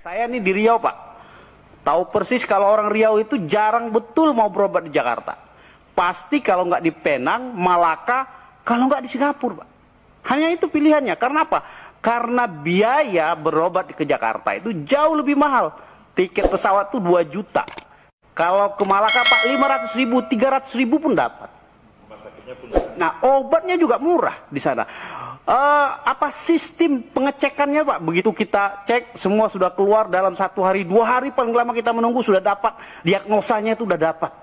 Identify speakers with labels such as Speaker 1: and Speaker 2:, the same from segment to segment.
Speaker 1: Saya nih di Riau, Pak. Tahu persis kalau orang Riau itu jarang betul mau berobat di Jakarta. Pasti kalau nggak di Penang, Malaka, kalau nggak di Singapura, Pak. Hanya itu pilihannya. Karena apa? Karena biaya berobat ke Jakarta itu jauh lebih mahal. Tiket pesawat tuh 2 juta. Kalau ke Malaka, Pak, 500.000, 300.000 pun dapat. Nah, obatnya juga murah di sana. Apa sistem pengecekannya, Pak? Begitu kita cek, semua sudah keluar dalam 1 hari, 2 hari paling lama kita menunggu sudah dapat diagnosanya, itu udah dapat.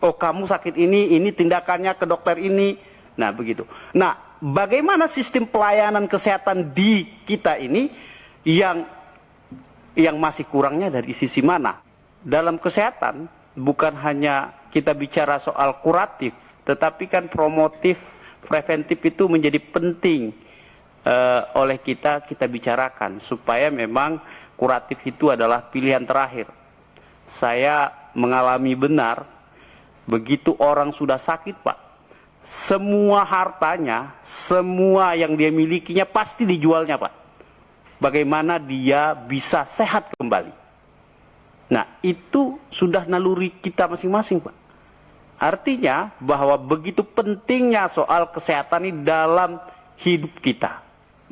Speaker 1: Oh, kamu sakit ini tindakannya ke dokter ini. Nah, begitu. Nah, bagaimana sistem pelayanan kesehatan di kita ini yang masih kurangnya dari sisi mana? Dalam kesehatan bukan hanya kita bicara soal kuratif, tetapi kan promotif, preventif itu menjadi penting oleh kita bicarakan supaya memang kuratif itu adalah pilihan terakhir. Saya mengalami benar, begitu orang sudah sakit, Pak, semua hartanya, semua yang dia milikinya pasti dijualnya, Pak. Bagaimana dia bisa sehat kembali. Nah, itu sudah naluri kita masing-masing, Pak. Artinya bahwa begitu pentingnya soal kesehatan ini dalam hidup kita.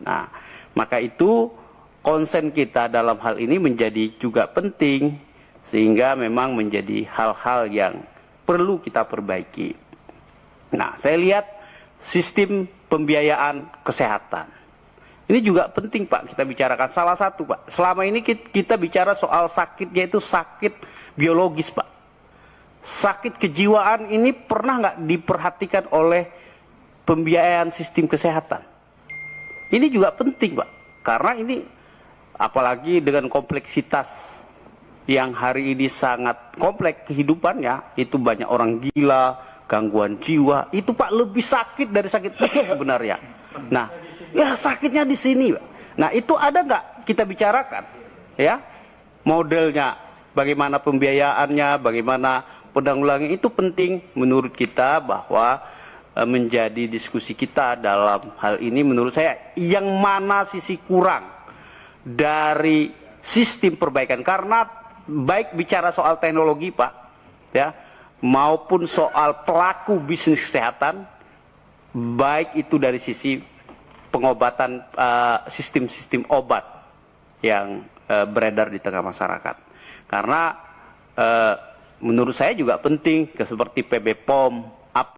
Speaker 1: Nah, maka itu konsen kita dalam hal ini menjadi juga penting, sehingga memang menjadi hal-hal yang perlu kita perbaiki. Nah, saya lihat sistem pembiayaan kesehatan. Ini juga penting, Pak, kita bicarakan. Salah satu, Pak, selama ini kita bicara soal sakitnya itu sakit biologis, Pak. Sakit kejiwaan ini pernah nggak diperhatikan oleh pembiayaan sistem kesehatan? Ini juga penting, Pak, karena ini apalagi dengan kompleksitas yang hari ini sangat kompleks kehidupannya, itu banyak orang gila, gangguan jiwa, itu, Pak, lebih sakit dari sakit fisik sebenarnya. Nah, ya sakitnya di sini, Pak. Nah, itu ada nggak kita bicarakan, ya, modelnya, bagaimana pembiayaannya, bagaimana penanggulangan, itu penting menurut kita bahwa menjadi diskusi kita dalam hal ini. Menurut saya yang mana sisi kurang dari sistem perbaikan, karena baik bicara soal teknologi, Pak, ya, maupun soal pelaku bisnis kesehatan, baik itu dari sisi pengobatan, sistem-sistem obat yang beredar di tengah masyarakat. Karena menurut saya juga penting seperti PB POM,